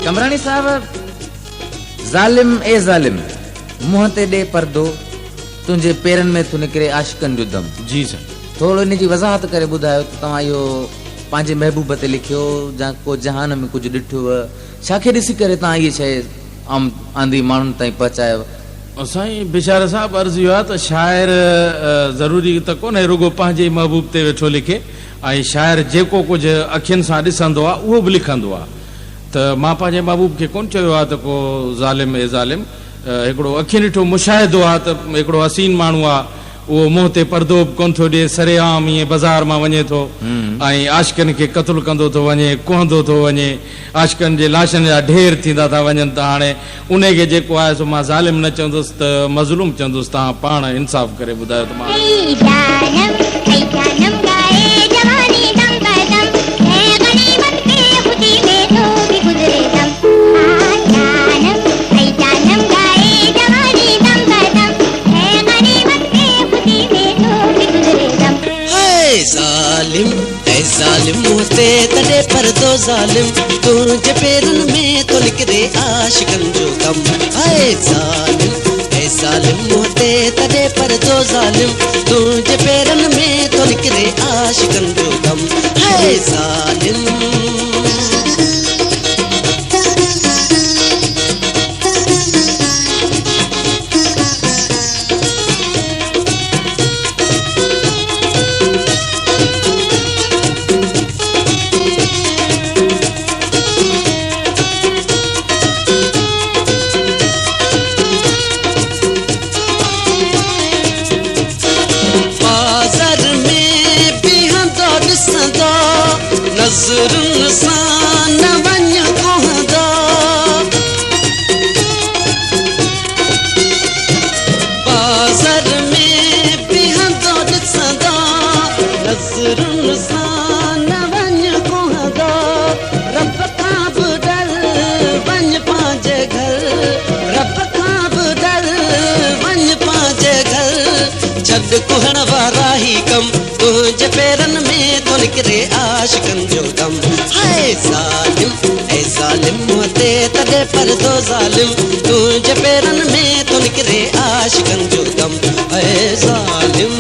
कमरानी साहब, ज़ालिम ए ज़ालिम, मुंह ते ॾे पर्दो, तुंहिंजे पेरनि में थो निकिरे आशिकनि जो दम। जी साईं। थोरो इन जी वज़ाहत करे ॿुधायो त तव्हां इहो पंहिंजे महबूब ते लिखियो या को जहान में कुझु ॾिठो, छाखे ॾिसी करे तव्हां इहा शइ आम आंधी माण्हुनि ताईं पहुचायो? साईं बिचारा साहब, अर्ज़ु इहो आहे त शाइर ज़रूरी त कोन्हे रुगो पंहिंजे महबूब ते वेठो लिखे, ऐं शाइर जेको कुझु अखियुनि सां ॾिसंदो आहे उहो बि लिखंदो आहे। त मां पंहिंजे महबूब खे कोन चयो आहे त को ज़ालिम ए ज़ालिम, हिकिड़ो अखियुनि ॾिठो मुशाहिदो आहे त हिकिड़ो हसीन माण्हू आहे, उहो मुंहं ते पर्दो बि कोन थो ॾिए, सरेआम ईअं बाज़ार मां वञे थो ऐं आशिकनि खे क़त्ल कंदो थो वञे, कुहंदो थो वञे, आशिकनि जे लाशनि जा ढेर थींदा था वञनि। त हाणे उन खे जेको आहे सो मां ज़ालिम न चवंदुसि त मज़लूम चवंदुसि। तव्हां पाण इंसाफ़ करे ॿुधायो त मां ज़ालिम ऐ ज़ालिम मुंह ते तॾे पर्दो ज़ालिम, तुंहिंजे पेरनि में थो निकिरे आशिकनि जो गम। हाय ज़ालिम ऐ ज़ालिम मुंह ते तॾे पर्दो ज़ालिम, तुंहिंजे पेरनि में थो निकिरे आशिकनि जो गम। हाय ज़ालिम नज़रुनि सां न वञ कुहंदा, बाज़ार में बीहंदो ॾिसंदा, नज़रुनि सां न वञ कुहंदा, रब खां बि डर वञ पंहिंजे घर, रब खां बि डर वञ पंहिंजे घर, छॾ कुहण वारा ही कम, तुंहिंजे पेरनि में थो निकिरे आशिकनि जो दम। हाय ज़ालिम ऐ ज़ालिम मुंह ते तॾे पर्दो ज़ालिम, तुंहिंजे पेरनि में थो निकिरे आशिकनि जो दम। हाय ज़ालिम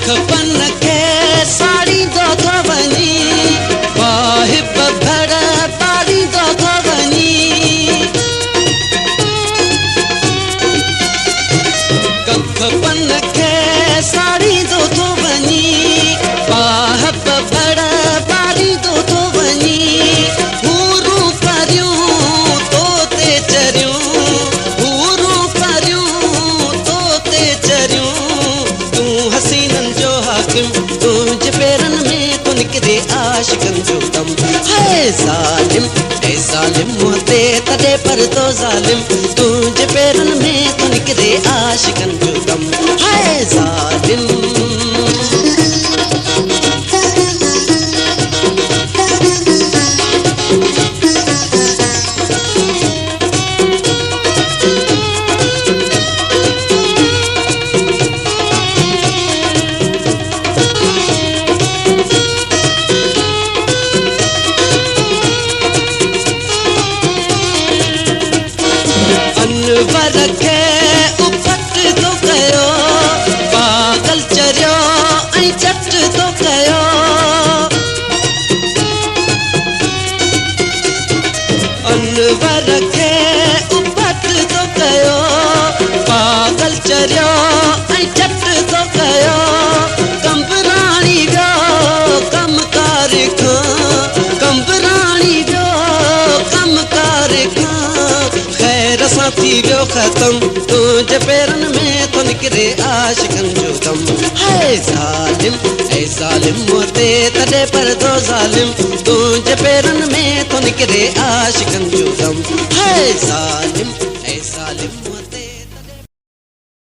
खपन खे साड़ींदो थो वञी, वाहिब भड़ पाड़ींदो थो वञी, खपन खे साड़ींदो थो वञी, वाहिब भड़ पाड़ींदो थो वञी, हूरूं परियूं तो ते चरियूं, हूरूं परियूं तो ते चरियूं, तूं हसीननि जो हाकिम, तुंहिंजे पेरनि में थो निकिरे आशिकनि जो दम। हाय ज़ालिम ऐ ज़ालिम मुंह ते तॾे पर्दो ज़ालिम, तुंहिंजे पेरनि में थो निकिरे आशिकनि जो दम। हाय ज़ालिम अनवर खे उपट थो कयो, पागल चरियो ऐं चट थो कयो, अनवर खे उपट थो कयो, पागल चरियो ऐं चट थो कयो, कंबराणी वियो कमकार खां, कंबराणी वियो कमकार खां, खैर सां थी वियो ख़तम, तुंहिंजे पेरनि में थो निकिरे आशिकनि जो दम। हाय ज़ालिम ऐ ज़ालिम मुंह ते तॾे पर्दो ज़ालिम, तुंहिंजे पेरनि में थो निकिरे आशिकनि जो दम। हाय ज़ालिम